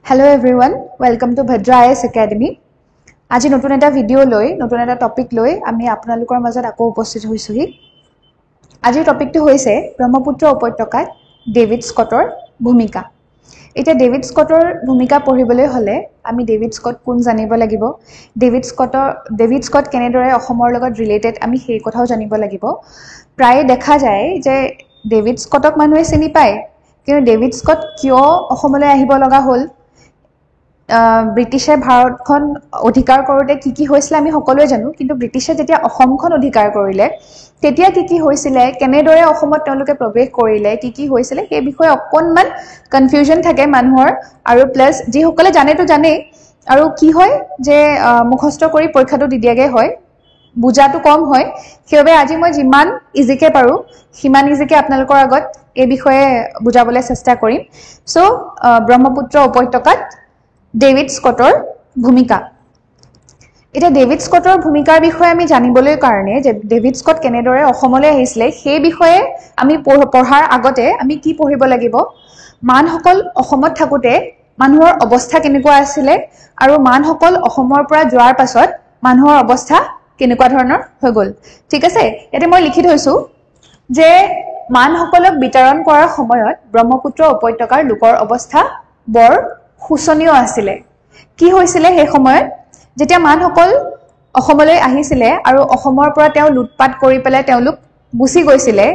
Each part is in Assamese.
Hello everyone, welcome to Bhadra IAS Academy. আজি নতুন এটা ভিডিও লৈ নতুন এটা টপিক লৈ আমি আপোনালোকৰ মাজত আকৌ উপস্থিত হৈছোহি। আজিৰ টপিকটো হৈছে ব্ৰহ্মপুত্ৰ উপত্যকাত ডেভিড স্কটৰ ভূমিকা। এটা ডেভিড স্কটৰ ভূমিকা পঢ়িবলৈ হলে আমি ডেভিড স্কট কোন জানিব লাগিব। ডেভিড স্কট কেনেদৰে অসমৰ লগত ৰিলেটেড আমি সেই কথাও জানিব লাগিব। প্ৰায় দেখা যায় যে ডেভিড স্কটক মানুহে চিনি পায়, কিন্তু ডেভিড স্কট কিয় অসমলৈ আহিব লগা হ'ল, ব্ৰিটিছে ভাৰতখন অধিকাৰ কৰোঁতে কি হৈছিলে আমি সকলোৱে জানো, কিন্তু ব্ৰিটিছে যেতিয়া অসমখন অধিকাৰ কৰিলে তেতিয়া কি হৈছিলে, কেনেদৰে অসমত তেওঁলোকে প্ৰৱেশ কৰিলে, কি হৈছিলে সেই বিষয়ে অকণমান কনফিউজন থাকে মানুহৰ। আৰু প্লাছ যিসকলে জানেতো জানেই, আৰু কি হয় যে মুখস্থ কৰি পৰীক্ষাটো দি দিয়াগে হয়, বুজাটো কম হয়। সেইবাবে আজি মই যিমান ইজিকে পাৰোঁ সিমান ইজিকে আপোনালোকৰ আগত এই বিষয়ে বুজাবলৈ চেষ্টা কৰিম। চ' ব্ৰহ্মপুত্ৰ উপত্যকাত ডেভিড স্কটৰ ভূমিকা। এতিয়া ডেভিড স্কটৰ ভূমিকাৰ বিষয়ে আমি জানিবলৈ কাৰণে যে ডেভিড স্কট কেনেদৰে অসমলৈ আহিছিলে সেই বিষয়ে আমি পঢ়াৰ আগতে আমি কি পঢ়িব লাগিব, মানসকল অসমত থাকোঁতে মানুহৰ অৱস্থা কেনেকুৱা আছিলে আৰু মানসকল অসমৰ পৰা যোৱাৰ পাছত মানুহৰ অৱস্থা কেনেকুৱা ধৰণৰ হৈ গ'ল। ঠিক আছে, ইয়াতে মই লিখি থৈছোঁ যে মানসকলক বিতৰণ কৰাৰ সময়ত ব্ৰহ্মপুত্ৰ উপত্যকাৰ লোকৰ অৱস্থা বৰ শোচনীয় আছিলে। কি হৈছিলে সেই সময়ত, যেতিয়া মানসকল অসমলৈ আহিছিলে আৰু অসমৰ পৰা তেওঁ লুটপাট কৰি পেলাই তেওঁলোক গুচি গৈছিলে,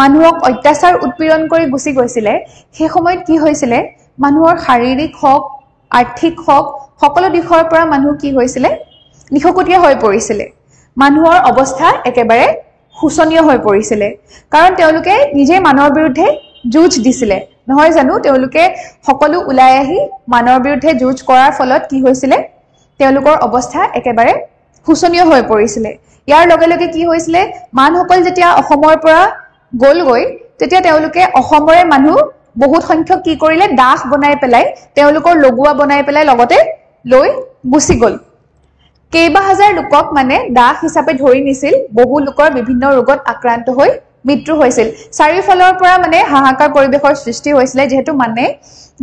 মানুহক অত্যাচাৰ উৎপীড়ন কৰি গুচি গৈছিলে, সেই সময়ত কি হৈছিলে, মানুহৰ শাৰীৰিক হওক আৰ্থিক হওক সকলো দিশৰ পৰা মানুহ কি হৈছিলে, নিশকতীয়া হৈ পৰিছিলে। মানুহৰ অৱস্থা একেবাৰে শোচনীয় হৈ পৰিছিলে, কাৰণ তেওঁলোকে নিজে মানৰ বিৰুদ্ধে যুঁজ দিছিলে, নহয় জানো। তেওঁলোকে সকলো ওলাই আহি মানৰ বিৰুদ্ধে যুঁজ কৰাৰ ফলত কি হৈছিলে, তেওঁলোকৰ অৱস্থা একেবাৰে শোচনীয় হৈ পৰিছিলে। ইয়াৰ লগে লগে কি হৈছিলে, মানসকল যেতিয়া অসমৰ পৰা গ'লগৈ তেতিয়া তেওঁলোকে অসমৰে মানুহ বহুত সংখ্যক কি কৰিলে, দাস বনাই পেলাই তেওঁলোকৰ লগোৱা বনাই পেলাই লগতে লৈ গুচি গ'ল। কেইবা হাজাৰ লোকক মানে দাস হিচাপে ধৰি নিছিল, বহু লোকৰ বিভিন্ন ৰোগত আক্ৰান্ত হৈ মৃত্যু হৈছিল। চাৰিওফালৰ পৰা মানে হাহাকাৰ পৰিৱেশৰ সৃষ্টি হৈছিলে, যিহেতু মানে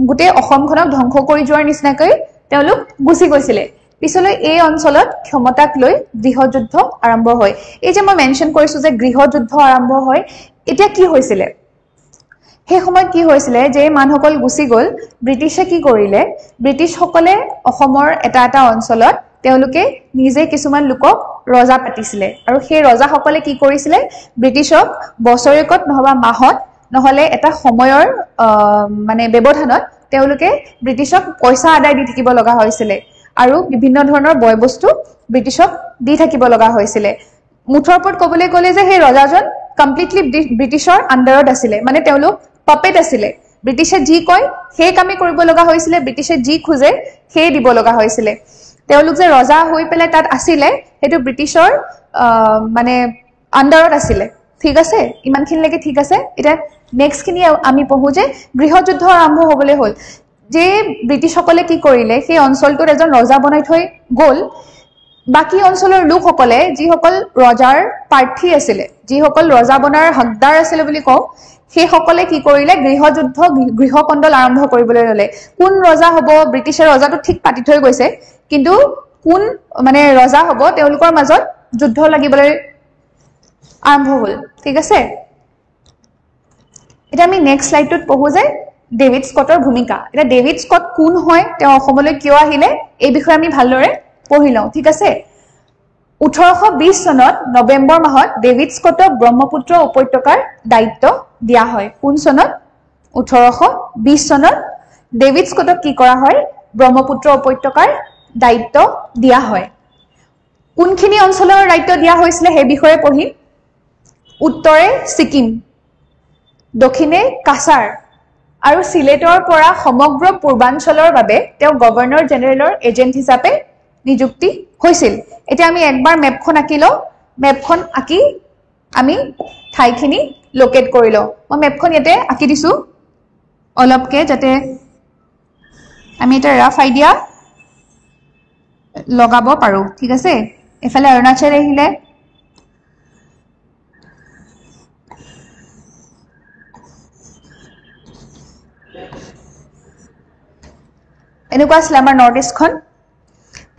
গোটেই অসমখনক ধ্বংস কৰি যোৱাৰ নিচিনাকৈ তেওঁলোক গুচি গৈছিলে। পিছলৈ এই অঞ্চলত ক্ষমতাক লৈ গৃহযুদ্ধ আৰম্ভ হয়। এই যে মই মেনশ্যন কৰিছোঁ যে গৃহযুদ্ধ আৰম্ভ হয়, এতিয়া কি হৈছিলে, সেই সময়ত কি হৈছিলে যে মানুহসকল গুচি গ'ল, ব্ৰিটিছে কি কৰিলে, ব্ৰিটিছসকলে অসমৰ এটা এটা অঞ্চলত তেওঁলোকে নিজে কিছুমান লোকক ৰজা পাতিছিলে, আৰু সেই ৰজাসকলে কি কৰিছিলে, ব্ৰিটিছক বছৰেকত নহবা মাহত নহলে এটা সময়ৰ মানে ব্যৱধানত তেওঁলোকে ব্ৰিটিছক পইচা আদায় দি থাকিব লগা হৈছিলে, আৰু বিভিন্ন ধৰণৰ বয় বস্তু ব্ৰিটিছক দি থাকিব লগা হৈছিলে। মুঠৰ ওপৰত ক'বলৈ গ'লে যে সেই ৰজাজন কমপ্লিটলি ব্ৰিটিছৰ আণ্ডাৰত আছিলে, মানে তেওঁলোক পপেট আছিলে। ব্ৰিটিছে যি কয় সেই কামেই কৰিব লগা হৈছিলে, ব্ৰিটিছে যি খোজে সেই দিব লগা হৈছিলে। তেওঁলোক যে ৰজা হৈ পেলাই তাত আছিলে, সেইটো ব্ৰিটিছৰ মানে আণ্ডাৰত আছিলে। ঠিক আছে, ইমানখিনিলৈকে ঠিক আছে। এতিয়া নেক্সটখিনি আমি পঢ়ো যে গৃহযুদ্ধ আৰম্ভ হ'বলৈ হ'ল। যে ব্ৰিটিছসকলে কি কৰিলে, সেই অঞ্চলটোত এজন ৰজা বনাই থৈ গ'ল, বাকী অঞ্চলৰ লোকসকলে যিসকল ৰজাৰ প্ৰাৰ্থী আছিলে, যিসকল ৰজা বনাৰ হকদাৰ আছিলে বুলি কওঁ, সেইসকলে কি কৰিলে, গৃহযুদ্ধ গৃহকন্দল আৰম্ভ কৰিবলৈ ল'লে। কোন ৰজা হ'ব, ব্ৰিটিছে ৰজাটো ঠিক পাতি থৈ গৈছে, কিন্তু কোন মানে ৰজা হ'ব তেওঁলোকৰ মাজত যুদ্ধ লাগিবলৈ আৰম্ভ হ'ল। ঠিক আছে, এতিয়া আমি নেক্সট শ্লাইডটোত পঢ়ো যে ডেভিড স্কটৰ ভূমিকা। এতিয়া ডেভিড স্কট কোন হয়, তেওঁ অসমলৈ কিয় আহিলে, এই বিষয়ে আমি ভালদৰে পঢ়ি লওঁ। ঠিক আছে, 1820 চনত নৱেম্বৰ মাহত ডেভিড স্কটক ব্ৰহ্মপুত্ৰ উপত্যকাৰ দায়িত্ব দিয়া হয়। কোন চনত, 1820 চনত ডেভিড স্কটক কি কৰা হয়, ব্ৰহ্মপুত্ৰ উপত্যকাৰ দায়িত্ব দিয়া হয়। কোনখিনি অঞ্চলৰ দায়িত্ব দিয়া হৈছিলে সেই বিষয়ে পঢ়িম। উত্তৰে ছিকিম, দক্ষিণে কাছাৰ আৰু চিলেটৰ পৰা সমগ্ৰ পূৰ্বাঞ্চলৰ বাবে তেওঁ গভৰ্ণৰ জেনেৰেলৰ এজেণ্ট হিচাপে নিযুক্তি হৈছিল। এতিয়া আমি একবাৰ মেপখন আঁকি লওঁ, মেপখন আঁকি আমি ঠাইখিনি লোকেট কৰি লওঁ। মই মেপখন ইয়াতে আঁকি দিছোঁ অলপকে, যাতে আমি এটা ৰাফ আইডিয়া লগাব পাৰোঁ। ঠিক আছে, এফালে অৰুণাচল আহিলে, এনেকুৱা আছিল আমাৰ নৰ্থ ইষ্টখন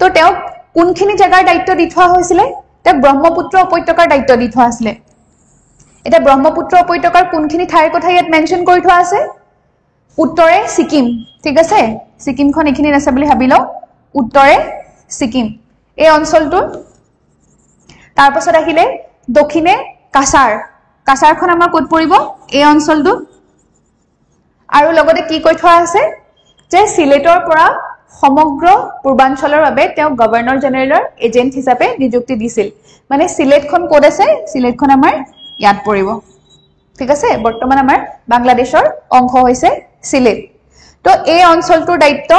তো তেওঁক কোনখিনি জাগাৰ দায়িত্ব দি থোৱা হৈছিলে তেওঁক ব্ৰহ্মপুত্ৰ উপত্যকাৰ দায়িত্ব দি থোৱা আছিলে এটা ব্ৰহ্মপুত্ৰ উপত্যকাৰ কোনখিনি ঠাইৰ কথা ইয়াত মেনশন কৰি থোৱা আছে উত্তৰে সিকিম ঠিক আছে সিকিমখন এখিনি আছে বুলি ভাবি লও উত্তৰে সিকিম এই অঞ্চলটো তাৰ পাছত আহিলে দক্ষিণে কাছাৰখন আমাৰ ক'ত পৰিব এই অঞ্চলটো আৰু লগতে কি কৈ থোৱা আছে যে সিলেটৰ পৰা সমগ্ৰ পূৰ্বাঞ্চলৰ বাবে তেওঁ গভৰ্ণৰ জেনেৰেলৰ এজেন্ট হিচাপে নিযুক্তি দিছিল মানে সিলেটখন ক'ত আছে সিলেটখন আমাৰ ইয়াত পৰিব ঠিক আছে বৰ্তমান আমাৰ বাংলাদেশৰ অংশ হৈছে সিলেট তো এই অঞ্চলটোৰ দায়িত্ব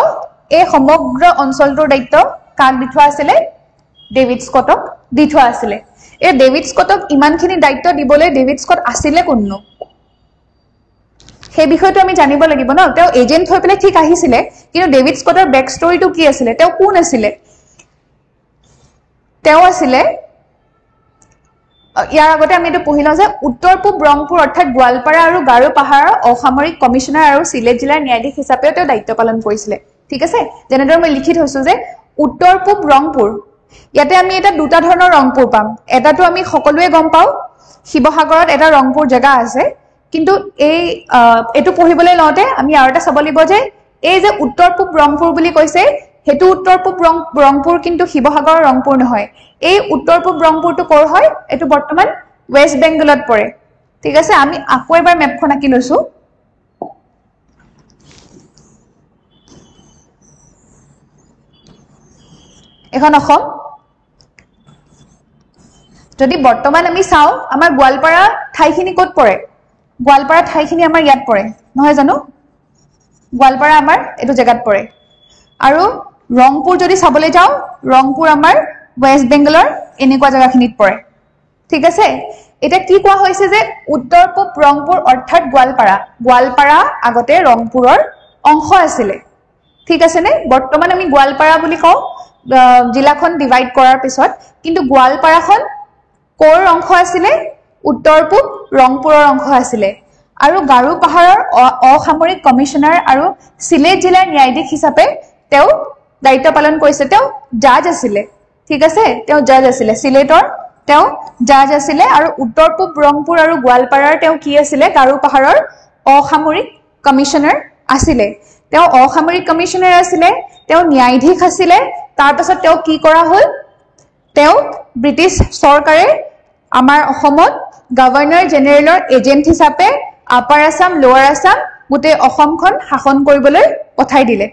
এই সমগ্ৰ অঞ্চলটোৰ দায়িত্ব কাক দি থোৱা আছিল ডেভিড স্কটক দি থোৱা আছিল এই ডেভিড স্কটক ইমানখিনি দায়িত্ব দিবলৈ ডেভিড স্কট আছিল কোননো সেই বিষয়টো আমি জানিব লাগিব ন তেওঁ এজেন্ট হৈ পেলে ঠিক আহিছিল কিন্তু ডেভিড স্কটৰ ব্যাক ষ্টৰীটো কি আছিল তেওঁ কোন আছিল তেওঁ আছিল ইয়াৰ আগতে আমি এটো পঢ়িলো যে উত্তৰ পূব ৰংপুৰ অৰ্থাৎ গোৱালপাৰা আৰু গাৰো পাহাৰৰ অসামৰিক কমিশনাৰ আৰু সিলেট জিলাৰ ন্যায়াধীশ হিচাপে তেওঁ দায়িত্ব পালন কৰিছিল ঠিক আছে যেনেদৰে মই লিখি থৈছো যে উত্তৰ পূব ৰংপুৰ ইয়াতে আমি এটা দুটা ধৰণৰ ৰংপুৰ পাম এটাটো আমি সকলোৱে গম পাও শিৱসাগৰত এটা ৰংপুৰ জায়গা আছে কিন্তু এই এটো পঢ়িবলৈ লওঁতে আমি আৰু এটা চাব লাগিব যে এই যে উত্তৰ পূব ৰংপুৰ বুলি কৈছে হেতু উত্তৰ পূব ৰংপুৰ কিন্তু শিৱসাগৰৰ ৰংপুৰ নহয় এই উত্তৰ পূব ৰংপুৰটো কৰ হয় এটো বৰ্তমান ওয়েস্ট বেংগলত পৰে ঠিক আছে আমি আকৌ এবাৰ মেপখন আঁকি লৈছো এখন অসম যদি বৰ্তমান আমি চাও আমাৰ গোৱালপাৰা ঠাইখিনি ক'ত পৰে গোৱালপাৰা ঠাইখিনি আমাৰ ইয়াত পৰে নহয় জানো গোৱালপাৰা আমাৰ এটো জায়গাত পৰে আৰু ৰংপুৰ যদি চাবলৈ যাও ৰংপুৰ আমাৰ ওয়েস্ট বেংগলৰ এনেকুৱা জায়গাখিনিত পৰে ঠিক আছে এটা কি কোৱা হৈছে যে উত্তৰ পূব ৰংপুৰ অৰ্থাৎ গোৱালপাৰা আগতে ৰংপুৰৰ অংশ আছিল ঠিক আছে নে বৰ্তমান আমি গোৱালপাৰা বুলি কও জিলাখন ডিভাইড কৰাৰ পিছত কিন্তু গোৱালপাৰাখন কোৰ অংশ আছিল উত্তৰ পূব ৰংপুৰৰ অংশ আছিল আৰু গাৰো পাহাৰৰ অসামৰিক কমিশনাৰ আৰু সিলেট জিলাৰ ন্যায়াধীশ হিচাপে তেওঁ দায়িত্ব পালন কৰিছে তেওঁ জাজ আছিল ঠিক আছে তেওঁ জাজ আছিল সিলেটৰ তেওঁ জাজ আছিল আৰু উত্তৰ পূব ৰংপুৰ আৰু গোৱালপাৰাৰ তেওঁ কি আছিল গাৰো পাহাৰৰ অসামৰিক কমিশনাৰ আছিল তেওঁ অসামৰিক কমিশনাৰ আছিল তেওঁ ন্যায়াধীশ আছিল তাৰ পাছত তেওঁ কি কৰা হল তেওঁ ব্ৰিটিছ চৰকাৰে আমাৰ অসমত গভৰ্ণৰ জেনেৰেলৰ এজেন্ট হিচাপে আপাৰ আসাম লোৱাৰ আসাম গুটে অসমখন শাসন কৰিবলৈ পঠাই দিলে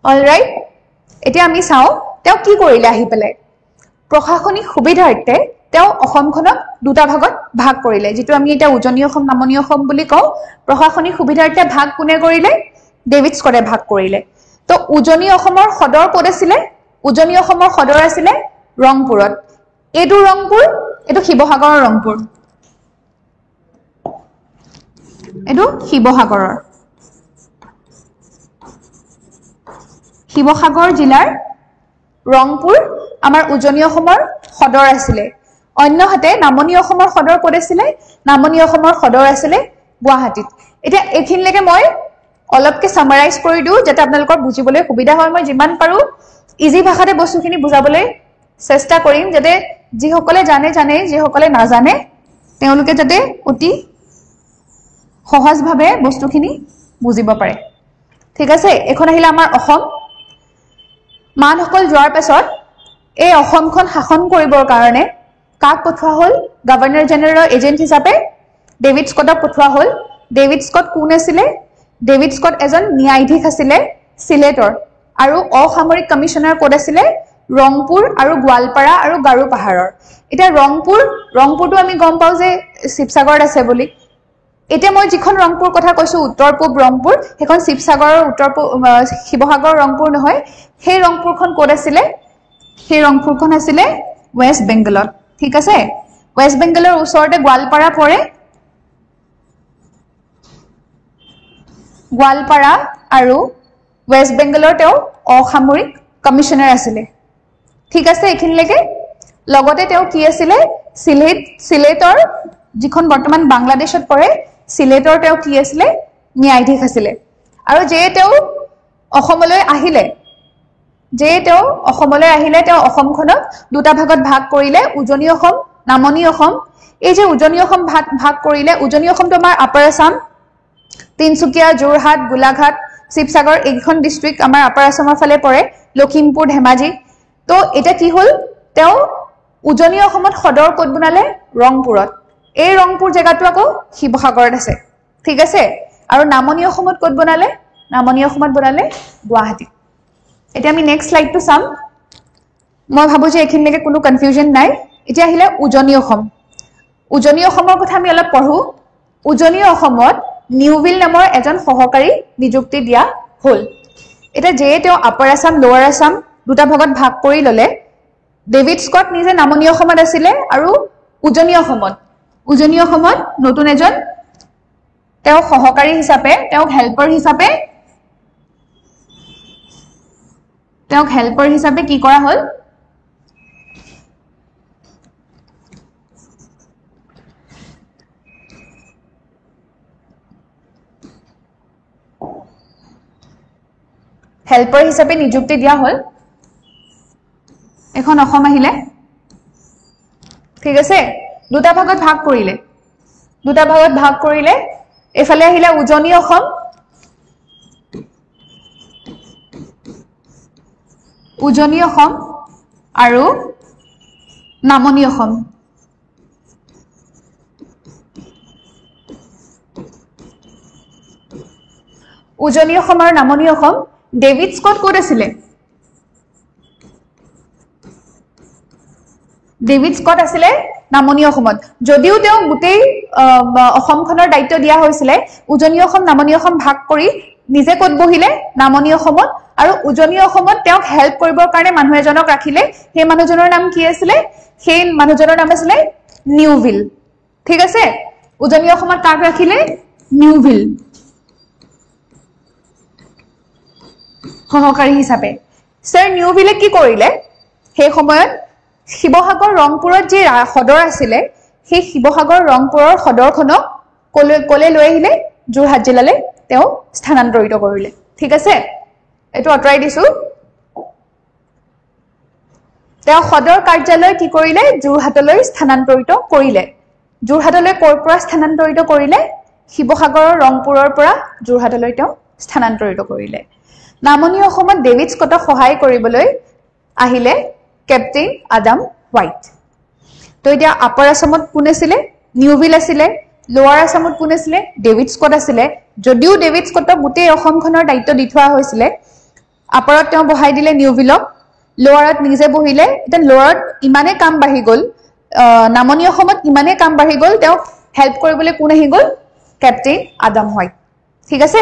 অলৰাইট এতিয়া আমি চাও তেওঁ কি কৰিলে আহি পেলে প্ৰশাসনিক সুবিধাৰ্থে তেওঁ অসমখনক দুটা ভাগত ভাগ কৰিলে যেটো আমি এটা উজনি অসম নামনি অসম বুলি কও প্ৰশাসনিক সুবিধাৰ্থে ভাগ কোনে কৰিলে ডেভিড স্কটে ভাগ কৰিলে তো উজনি অসমৰ সদৰ ক'ত আছিল উজনি অসমৰ সদৰ আছিল ৰংপুৰত এটো ৰংপুৰ এটো শিৱসাগৰৰ ৰংপুৰ এটো শিৱসাগৰ জিলাৰ ৰংপুৰ আমাৰ উজনি অসমৰ সদৰ আছিল অন্যহাতে নামনি অসমৰ সদৰ ক'ত আছিল নামনি অসমৰ সদৰ আছিল গুৱাহাটীত এতিয়া এখিনলৈকে মই অলপকে সামাৰাইজ কৰি দিও যাতে আপোনালোকৰ বুজিবলৈ সুবিধা হয় মই যিমান পাৰো ইজি ভাষাতে বস্তুখিনি বুজাবলৈ চেষ্টা কৰিম যাতে যি সকলে জানে যি সকলে নাজানে তেওঁলোকে যাতে অতি সহজভাৱে বস্তুখিনি বুজিব পাৰে ঠিক আছে এখন আহিলা আমাৰ অসম মানসকল যোৱাৰ পাছত এই অসমখন শাসন কৰিবৰ কাৰণে কাক পঠোৱা হল গভৰ্ণৰ জেনেৰেলৰ এজেন্ট হিচাপে ডেভিড স্কটক পঠোৱা হল ডেভিড স্কট কোন আছিল ডেভিড স্কট এজন ন্যায়াধীশ আছিল সিলেটৰ আৰু অসামৰিক কমিশনাৰ কোড আছিল ৰংপুৰ আৰু গোৱালপাৰা আৰু গাৰো পাহাৰৰ এটা ৰংপুৰটো আমি গম পাও যে শিৱসাগৰত আছে বুলি এটা মই যিখন ৰংপুৰ কথা কৈছো উত্তৰ পূব ৰংপুৰ হেখন শিৱসাগৰৰ উত্তৰ পূব শিৱসাগৰ ৰংপুৰ নহয় সেই ৰংপুৰখন কোড আছিল সেই ৰংপুৰখন আছিল ওয়েস্ট বেংগলত ঠিক আছে ওয়েস্ট বেংগলৰ ওচৰতে গোৱালপাৰা পৰে গোৱালপাৰা আৰু ওয়েস্ট বেংগলৰ তেওঁ অসামৰিক কমিশনাৰ আছিল ঠিক আছে এখিনলৈকে লগতে তেওঁ কি আছিল সিলেটৰ যিখন বৰ্তমান বাংলাদেশত পৰে সিলেটৰ তেওঁ কি আছিল ন্যায়াধীশ আছিল আৰু যে তেওঁ অসমলৈ আহিলে তেওঁ অসমখনক দুটা ভাগত ভাগ কৰিলে উজনি অসম নামনি অসম এই যে উজনি অসম ভাগ কৰিলে উজনি অসমটো আমাৰ আপাৰ আসাম তিনচুকীয়া যোৰহাট গোলাঘাট শিৱসাগৰ এইখন ডিস্ট্ৰিক্ট আমাৰ আপাৰ আসামৰ ফালে পৰে লখিমপুৰ ধেমাজি তো এটা কি হল তেওঁ উজনি অসমত সদৰ ক'ত বনালে ৰংপুৰত এই ৰংপুৰ জায়গাটো আকৌ শিৱসাগৰত আছে ঠিক আছে আৰু নামনি অসমত ক'ত বনালে নামনি অসমত বনালে গুৱাহাটী এটা আমি নেক্সট স্লাইডটো চাম মই ভাবো যে এখিনিলৈকে কোনো কনফিউজন নাই এতিয়া আহিলে উজনি অসমৰ কথা আমি অলপ পঢ়ো উজনি অসমত নিউভিল নামৰ এজন সহকাৰী নিযুক্তি দিয়া হল এটা যে তেওঁ আপাৰ আসাম লোৱাৰ আসাম দুটা ভাগত ভাগ কৰি ললে ডেভিড স্কট নিজে নামনি অসমত আছিল আৰু উজনি অসমত নতুন এজন তেওঁ সহকাৰী হিচাপে তেওঁ হেল্পাৰ হিচাপে কি কৰা হল হেল্পাৰ হিচাপে নিযুক্তি দিয়া হল এখন অসম আহিলে ঠিক আছে দুটা ভাগত ভাগ কৰিলে এফালে আহিলে উজনি অসম আৰু নামনি অসম উজনি অসম আৰু নামনি অসম ডেভিড স্কট ক'ত আছিলে নামনি অসমত যদিও তেওঁ গোটেই অসমখনৰ দায়িত্ব দিয়া হৈছিল উজনি অসম নামনি অসম ভাগ কৰি নিজে ক'ত বহিলে নামনি অসমত আৰু উজনি অসমত তেওঁক হেল্প কৰিবৰ কাৰণে মানুহ এজনক ৰাখিলে সেই মানুহজনৰ নাম কি আছিল সেই মানুহজনৰ নাম আছিল নিউভিল ঠিক আছে উজনি অসমত কাক ৰাখিলে নিউভিল সহকাৰী হিচাপে স্যাৰ নিউভিলে কি কৰিলে সেই সময়ত শিৱসাগৰ ৰংপুৰত যে সদৰ আছিল সেই শিৱসাগৰ ৰংপুৰৰ সদৰখনক কলে লৈ আহিলে যোৰহাট জিলালৈ তেওঁ স্থানান্তৰিত কৰিলে ঠিক আছে এটো আঁতৰাই দিছো তেওঁ সদৰ কাৰ্যালয় কি কৰিলে যোৰহাটলৈ স্থানান্তৰিত কৰিলে যোৰহাটলৈ ক'ৰ পৰা স্থানান্তৰিত কৰিলে শিৱসাগৰৰ ৰংপুৰৰ পৰা যোৰহাটলৈ তেওঁ স্থানান্তৰিত কৰিলে নামনি অসমত ডেভিড স্কটক সহায় কৰিবলৈ আহিলে কেপ্টেইন আডাম হোৱাইট তো এতিয়া আপাৰ আসামত কোন আছিল নিউভিল আছিল লোৱাৰ আসামত কোন আছিল ডেভিড স্কট আছিল যদিও ডেভিড স্কটক গোটেই অসমখনৰ দায়িত্ব দি থোৱা হৈছিল আপাৰত তেওঁ বহাই দিলে নিউভিলক লোৱাৰত নিজে বহিলে এটা লোৱাৰত ইমানে কাম বাঢ়ি গল নামনি অসমত ইমানে কাম বাঢ়ি গল তেওঁ হেল্প কৰিবলৈ কোন আহি গল কেপ্টেইন আডাম হোৱাইট ঠিক আছে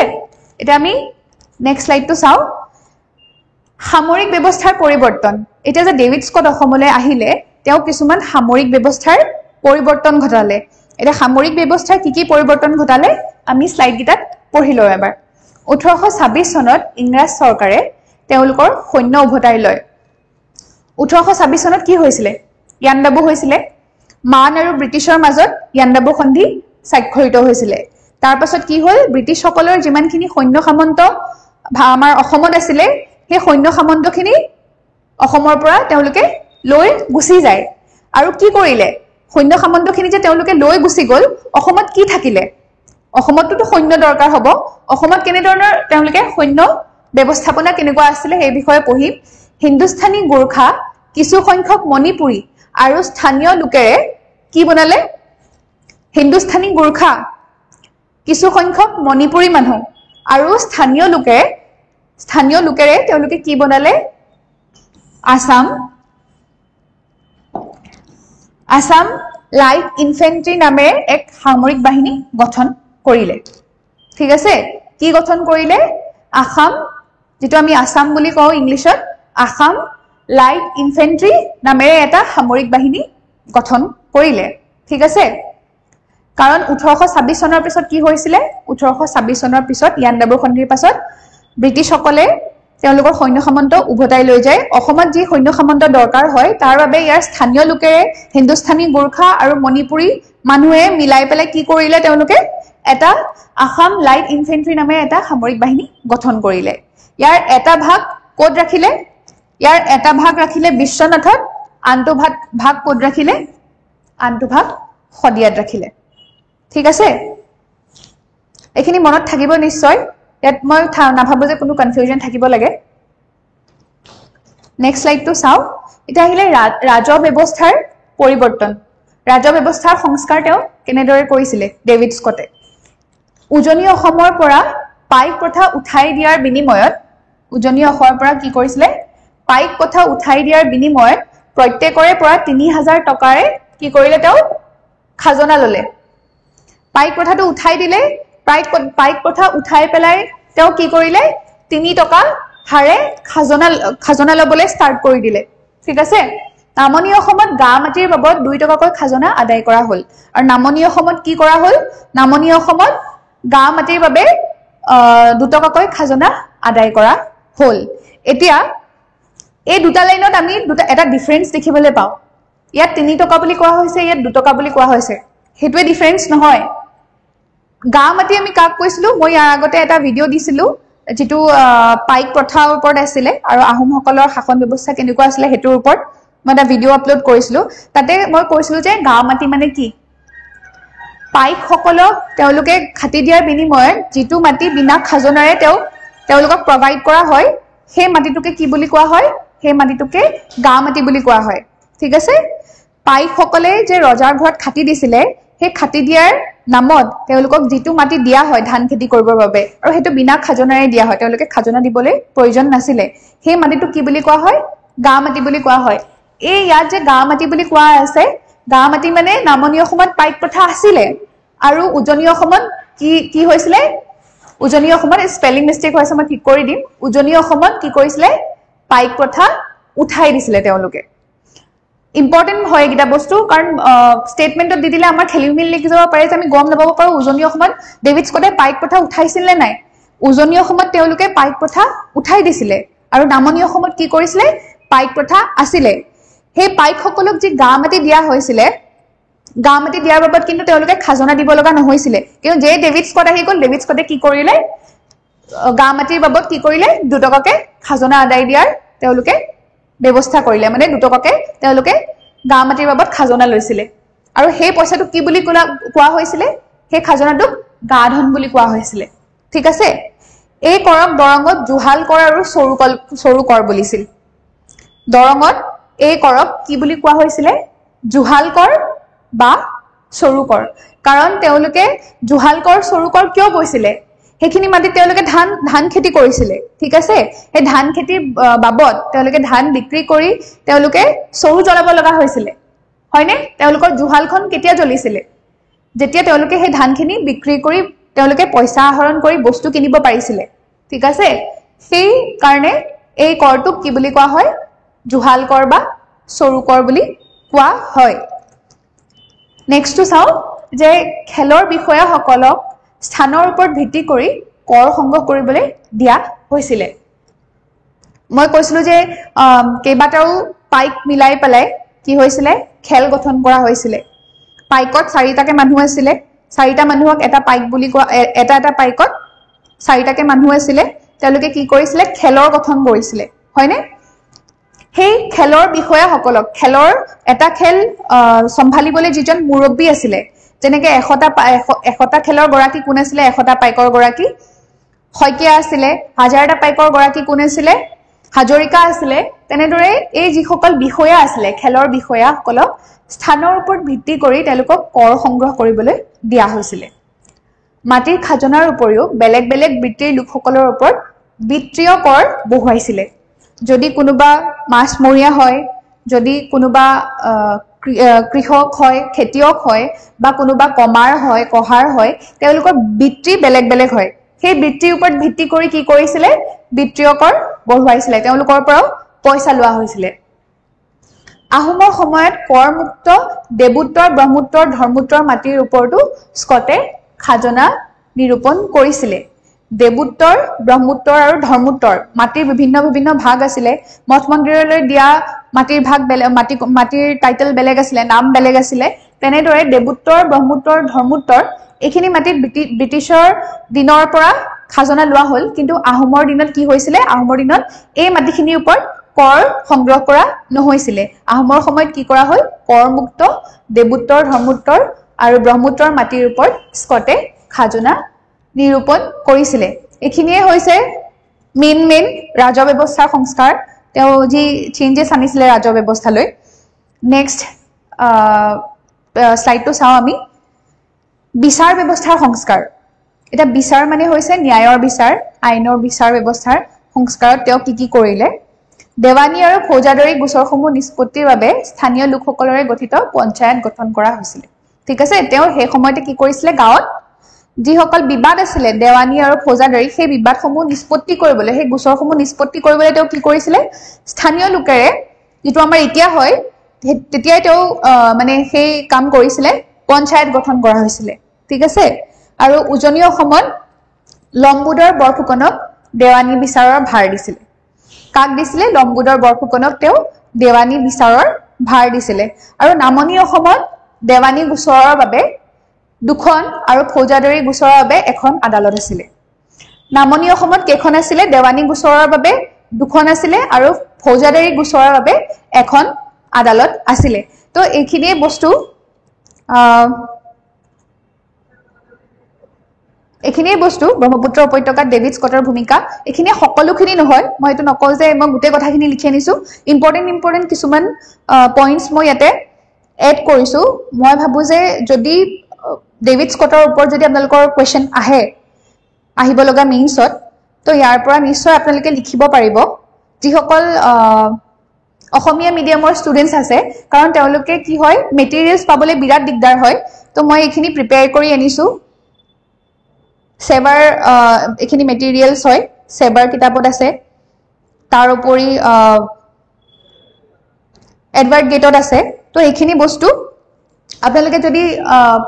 এটা আমি নেক্সট স্লাইডটো চাও সামৰিক ব্যৱস্থাৰ পৰিৱৰ্তন এটা যে ডেভিড স্কট অসমলৈ আহিলে তেওঁ কিছুমান সামৰিক ব্যৱস্থাৰ পৰিৱৰ্তন ঘটালে এটা সামৰিক ব্যৱস্থাৰ কি পৰিৱৰ্তন ঘটালে আমি স্লাইড গিটাত পঢ়িলো এবাৰ 1826 চনত ইংৰাজ চৰকাৰে তেওঁলোকৰ সৈন্য উভতাই লয় 1826 চনত কি হৈছিল ইয়াণ্ডাবু হৈছিল মান আৰু ব্ৰিটিছৰ মাজত ইয়াণ্ডাবু সন্ধি স্বাক্ষৰিত হৈছিল তাৰ পাছত কি হল ব্ৰিটিছসকলৰ যিমানখিনি সৈন্য সামন্ত আমাৰ অসমত আছিল সেই সৈন্য সামন্তখিনি অসমৰ পৰা তেওঁলোকে লৈ গুচি যায় আৰু কি কৰিলে সৈন্য সামন্তখিনি যে তেওঁলোকে লৈ গুচি গল অসমত কি থাকিলে অসমতটো সৈন্য দৰকাৰ হ'ব অসমত কেনে ধৰণৰ তেওঁলোকে সৈন্য ব্যৱস্থাপনা কেনেকুৱা আছিল এই বিষয়ে পঢ়িম হিন্দুস্তানী গোৰখা কিছু সংখ্যক মণিপুৰী আৰু স্থানীয় লোকেৰে কি বনালে হিন্দুস্তানী গোৰখা কিছু সংখ্যক মণিপুৰী মানুহ আৰু স্থানীয় লোকেৰে তেওঁলোকে কি বনালে আসাম লাইট ইনফেন্ট্ৰি নামেৰে এক সামৰিক বাহিনী গঠন কৰিলে ঠিক আছে কি গঠন কৰিলে আসাম যেটো আমি আসাম বুলি কওঁ ইংলিশত আসাম লাইট ইনফেন্ট্ৰি নামেৰে এটা সামৰিক বাহিনী গঠন কৰিলে ঠিক আছে কাৰণ 1826 চনৰ পিছত কি হৈছিল 1826 চনৰ পিছত ইয়াণ্ডাবু সন্ধিৰ পাছত ব্ৰিটিছসকলে তেওঁলোকৰ সৈন্য সামন্ত উভতাই লৈ যায় অসমত যি সৈন্য সামন্ত দৰকাৰ হয় তাৰ বাবে ইয়াৰ স্থানীয় লোকেৰে হিন্দুস্তানী গোৰখা আৰু মণিপুৰী মানুহে মিলাই পেলাই কি কৰিলে তেওঁলোকে এটা আসাম লাইট ইনফেন্ট্ৰি নামে এটা সামৰিক বাহিনী গঠন কৰিলে ইয়াৰ এটা ভাগ কোড ৰাখিলে ইয়াৰ এটা ভাগ ৰাখিলে বিশ্বনাথত আনটো ভাগ কোড ৰাখিলে আনটো ভাগ শদিয়াত ৰাখিলে ঠিক আছে এখিনি মনত থাকিব নিশ্চয় ইয়াত মই নাভাবো যে কোনো কনফিউজন থাকিব লাগে নেক্সট স্লাইড টু চাও এটা আহিলে ৰাজহ ব্যৱস্থাৰ পৰিৱৰ্তন ৰাজহ ব্যৱস্থাৰ সংস্কাৰ তেওঁ কেনেদৰে কৰিছিলে ডেভিড স্কটে উজনি অসমৰ পৰা পাইক প্ৰথা উঠাই দিয়াৰ বিনিময়ত উজনি অসমৰ পৰা কি কৰিছিলে পাইক প্ৰথা উঠাই দিয়াৰ বিনিময়ত প্ৰত্যেকৰে পৰা 3000 টকাৰে কি কৰিলে তেওঁ খাজনা ললে পাইক প্ৰথাটো উঠাই দিলে পাইক প্ৰথা উঠাই পেলাই তেওঁ কি কৰিলে 3 টকা হাৰে খাজনা লবলৈ ষ্টাৰ্ট কৰি দিলে ঠিক আছে নামনি অসমত গা মাটিৰ বাবদ 2 টকাকৈ খাজনা আদায় কৰা হল আৰু নামনি অসমত কি কৰা হল নামনি অসমত গা মাটিৰ বাবে 2 টকাকৈ খাজনা আদায় কৰা হল এতিয়া এই দুটা লাইনত আমি এটা ডিফাৰেন্স দেখিবলৈ পাও ইয়াত 3 টকা বুলি কোৱা হৈছে ইয়াত 2 টকা বুলি কোৱা হৈছে হেতুৱে ডিফাৰেন্স নহয় গা মাটি আমি কাক কৈছিলো মই ইয়াৰ আগতে এটা ভিডিও দিছিলো যেটো পাইক প্ৰথাৰ ওপৰত আছিল আৰু আহোমসকলৰ শাসন ব্যৱস্থা কেনেকুৱা আছিল হেতুৰ ওপৰত মই এটা ভিডিও আপলোড কৰিছিলো তাতে মই কৈছিলো যে গা মাটি মানে কি পাইক সকলক তেওঁলোকে খাটি দিয়াৰ বিনিময়ত যেটো মাটি বিনা খাজনাৰে তেওঁলোকক প্ৰভাইড কৰা হয় সেই মাটিটোকে কি বুলি কোৱা হয় সেই মাটিটোকে গা মাটি বুলি কোৱা হয় ঠিক আছে পাইক সকলে যে ৰজাৰ ঘৰত খাটি দিছিলে সেই খাটি দিয়াৰ নামত তেওঁলোকক যেটো মাটি দিয়া হয় ধান খেতি কৰিবৰ বাবে আৰু হেতু বিনা খাজনাৰে দিয়া হয় তেওঁলোকে খাজনা দিবলৈ প্ৰয়োজন নাছিলে সেই মাটিটো কি বুলি কোৱা হয় গা মাটি বুলি কোৱা হয় এই ইয়াত যে গা মাটি বুলি কোৱা আছে গা মাটি মানে নামনি অসমত পাইক প্ৰথা আছিলে আৰু উজনি অসমত কি হৈছিলে উজনি অসমত স্পেলিং মিস্টেক হৈছে মই ঠিক কৰি দিম উজনি অসমত কি কৰিছিলে পাইক প্ৰথা উঠাই দিছিলে তেওঁলোকে ইম্পৰ্টেন্ট হয় গিটা বস্তু কাৰণ স্টেটমেন্টত দি দিলে আমাৰ খেলিমিল লিখি যাব পাৰে যে আমি গম নাপাব পাৰো উজনি অসমত ডেভিড স্কটে পাইক প্ৰথা উঠাইছিল নে নাই উজনি অসমত তেওঁলোকে পাইক প্ৰথা উঠাই দিছিলে আৰু নামনি অসমত কি কৰিছিলে পাইক প্ৰথা আছিলে সেই পাইক সকলক যে গা মাটি দিয়া হৈছিলে গা মাটি দিয়াৰ বাবদ কিন্তু তেওঁলোকে খাজনা দিব লগা নহৈছিলে কিন্তু যে ডেভিড স্কট আহি গল ডেভিড স্কটে কি কৰিলে গা মাটিৰ বাবদ কি কৰিলে 2 টকাকে খাজনা আদায় দিয়াৰ তেওঁলোকে ব্যৱস্থা কৰিলে মানে 2 টকাকে তেওঁলোকে গা মাটিৰ বাবদ খাজনা লৈছিলে আৰু সেই পইচাটো কি বুলি কোৱা হৈছিলে সেই খাজনাটোক গা ধন বুলি কোৱা হৈছিলে ঠিক আছে এই কৰক দৰঙত জুহাল কৰ আৰু সৰু কৰ বুলিছিল দৰঙত এই কৰক কি বুলি কোৱা হৈছিলে জুহাল কৰ বা সৰু কৰ কাৰণ তেওঁলোকে জুহাল কৰ সৰু কৰ কিয় কৈছিলে হেখিনি মাটি তেওঁলোকে ধান খেতি কৰিছিলে ঠিক আছে এই ধান খেতি বাবদ তেওঁলোকে ধান বিক্ৰী কৰি তেওঁলোকে সৰু জ্বলাব লগা হৈছিল হয়নে তেওঁলোকৰ জুহালখন কেতিয়া জ্বলিছিলে যেতিয়া তেওঁলোকে সেই ধানখিনি বিক্ৰী কৰি তেওঁলোকে পইচা আহৰণ কৰি বস্তু কিনিব পাৰিছিলে ঠিক আছে সেই কাৰণে এই কৰটোক কি বুলি কোৱা হয় জুহাল কৰ বা সৰু কৰ বুলি কোৱা হয় নেক্সট টু চাও যে খেলৰ বিষয়াসকলক স্থানৰ ওপৰত ভিত্তি কৰি কৰ সংগ্ৰহ কৰিবলৈ দিয়া হৈছিলে মই কৈছিলো যে কেইবাটাও পাইক মিলাই পেলাই কি হৈছিলে খেল গঠন কৰা হৈছিলে পাইকত 4টাকে মানুহ আছিল 4টা মানুহক এটা পাইক বুলি কোৱা এটা পাইকত 4টাকে মানুহ আছিল তেওঁলোকে কি কৰিছিলে খেলৰ গঠন কৰিছিলে হয়নে সেই খেলৰ বিষয়াসকলক খেলৰ এটা খেল সম্ভালিবলৈ যিজন মুৰব্বী আছিল যেনেকে 100টা খেলৰ গৰাকী কোন আছিল 100টা পাইকৰ গৰাকী হয়কিয়া আছিল 1000টা পাইকৰ গৰাকী কোন আছিল হাজৰিকা আছিল তেনেদৰে এই যিসকল বিষয়া আছিল খেলৰ বিষয়াসকলক স্থানৰ ওপৰত ভিত্তি কৰি তেওঁলোকক কৰ সংগ্ৰহ কৰিবলৈ দিয়া হৈছিল মাটিৰ খাজনাৰ উপৰিও বেলেগ বেলেগ বৃত্তিৰ লোকসকলৰ ওপৰত বিত্তীয় কৰ বহুৱাইছিল যদি কোনোবা মাছমৰীয়া হয় যদি কোনোবা কৃষক হয় খেতিয়ক হয় বা কোনোবা কমাৰ হয় কহাৰ হয় তেওঁলোকৰ বৃত্তি বেলেগ বেলেগ হয় সেই বৃত্তিৰ ওপৰত ভিত্তি কৰি কি কৰিছিল বিত্তীয় কৰ বহুৱাইছিল তেওঁলোকৰ পৰাও পইচা লোৱা হৈছিল আহোমৰ সময়ত কৰ মুক্ত দেৱোত্তৰ ব্ৰহ্মোত্তৰ ধৰ্মোত্তৰ মাটিৰ ওপৰতো স্কটে খাজনা নিৰূপণ কৰিছিল দেৱোত্তৰ ব্ৰহ্মোত্তৰ আৰু ধৰ্মোত্তৰ মাটিৰ বিভিন্ন ভাগ আছিল মঠ মন্দিৰলৈ দিয়া মাটিৰ ভাগ মাটিৰ টাইটেল বেলেগ আছিল নাম বেলেগ আছিল তেনেদৰে দেৱোত্তৰ ব্ৰহ্মোত্তৰ ধৰ্মোত্তৰ এইখিনি মাটিত ব্ৰিটিছৰ দিনৰ পৰা খাজনা লোৱা হ'ল কিন্তু আহোমৰ দিনত কি হৈছিলে আহোমৰ দিনত এই মাটিখিনিৰ ওপৰত কৰ সংগ্ৰহ কৰা নহৈছিলে আহোমৰ সময়ত কি কৰা হ'ল কৰমুক্ত দেৱোত্তৰ ধৰ্মোত্তৰ আৰু ব্ৰহ্মোত্তৰ মাটিৰ ওপৰত স্কটে খাজনা নিৰূপণ কৰিছিলে এইখিনিয়ে হৈছে মেইন ৰাজহ ব্যৱস্থাৰ সংস্কাৰ তেওঁ যি চেঞ্জেছ আনিছিলে ৰাজহ ব্যৱস্থালৈ নেক্সট স্লাইডটো চাওঁ আমি বিচাৰ ব্যৱস্থাৰ সংস্কাৰ এটা বিচাৰ মানে হৈছে ন্যায়ৰ বিচাৰ আইনৰ বিচাৰ ব্যৱস্থাৰ সংস্কাৰত তেওঁ কি কৰিলে দেৱানী আৰু ফৌজাদাৰী গোচৰসমূহ নিষ্পত্তিৰ বাবে স্থানীয় লোকসকলৰে গঠিত পঞ্চায়ত গঠন কৰা হৈছিল ঠিক আছে তেওঁ সেই সময়তে কি কৰিছিলে গাঁৱত যিসকল বিবাদ আছিলে দেৱানী আৰু ফৌজাদাৰী সেই বিবাদসমূহ নিষ্পত্তি কৰিবলৈ সেই গোচৰসমূহ নিষ্পত্তি কৰিবলৈ তেওঁ কি কৰিছিলে স্থানীয় লোকেৰে যেটো আমাৰ এতিয়া হয় তেতিয়াই তেওঁ মানে সেই কাম কৰিছিলে পঞ্চায়ত গঠন কৰা হৈছিল ঠিক আছে আৰু উজনি অসমত লম্বুদৰ বৰফুকনক দেৱানী বিচাৰৰ ভাৰ দিছিল কাক দিছিলে লম্বুদৰ বৰফুকনক তেওঁ দেৱানী বিচাৰৰ ভাৰ দিছিলে আৰু নামনি অসমত দেৱানী গোচৰৰ বাবে দুখন আৰু ফৌজাদাৰী গোচৰৰ বাবে এখন আদালত আছিল নামনি অসমত কেখন আছিল দেৱানী গোচৰৰ বাবে দুখন আছিল আৰু ফৌজাদাৰী গোচৰৰ বাবে এখন আদালত আছিল তো এইখিনি বস্তু এইখিনি বস্তু ব্ৰহ্মপুত্ৰ উপত্যকাত ডেভিড স্কটৰ ভূমিকা এইখিনি সকলোখিনি নহয় মই এটো নকও যে মই গুটে কথাখিনি লিখি আনিছো ইম্পৰ্টেন্ট কিছুমান পইণ্টস মই ইয়াতে এড কৰিছো মই ভাবো যে যদি ডেভিড স্কটৰ ওপৰত যদি আপোনালোকৰ কোৱেশ্চন আহিব লগা মেইনছত তো ইয়াৰ পৰা নিশ্চয় আপোনালোকে লিখিব পাৰিব যিসকল অসমীয়া মিডিয়ামৰ ষ্টুডেন্টস আছে কাৰণ তেওঁলোকে কি হয় মেটেৰিয়েলছ পাবলৈ বিৰাট দিগদাৰ হয় তো মই এইখিনি প্ৰিপেয়াৰ কৰি আনিছো সেবাৰ এইখিনি মেটেৰিয়েলছ হয় সেবাৰ কিতাপত আছে তাৰ উপৰি এডভাৰ্ট গেটত আছে তো এইখিনি বস্তু আপোনালোকে যদি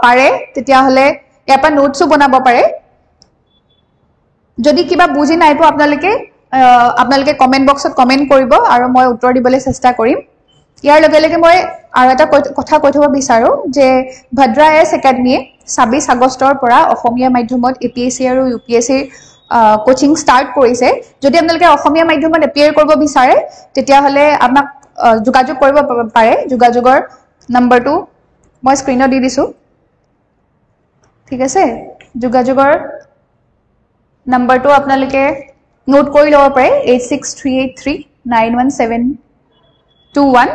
পাৰে তেতিয়া হলে ইয়াৰ পৰা নোটছও বনাব পাৰে যদি কিবা বুজি নাই পো আপোনালোকে কমেন্ট বক্সত কমেন্ট কৰিব আৰু মই উত্তৰ দিবলৈ চেষ্টা কৰিম ইয়াৰ লগে লগে মই আৰু এটা কথা কৈ থব বিচাৰো যে ভদ্ৰা এছ একাডেমীয়ে 26 আগষ্টৰ পৰা অসমীয়া মাধ্যমত এপিএসসি আৰু ইউপিএসসি কোচিং ষ্টাৰ্ট কৰিছে যদি আপোনালোকে অসমীয়া মাধ্যমত এপিয়াৰ কৰিব বিচাৰে তেতিয়া হলে আপোনাক যোগাযোগ কৰিব পাৰে যোগাযোগৰ নম্বৰটো মই স্ক্ৰিনত দি দিছো ঠিক আছে যোগাযোগৰ নম্বৰটো আপোনালোকে নোট কৰি লব পাৰে 8638391721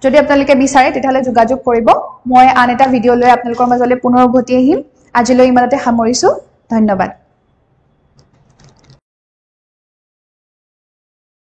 যদি আপোনালোকে বিচাৰে তেতিয়াহলে যোগাযোগ কৰিব মই আন এটা ভিডিও লৈ আপোনালোকৰ মাজলৈ পুনৰ উভতি আহিম আজিলৈ ইমানতে সামৰিছো ধন্যবাদ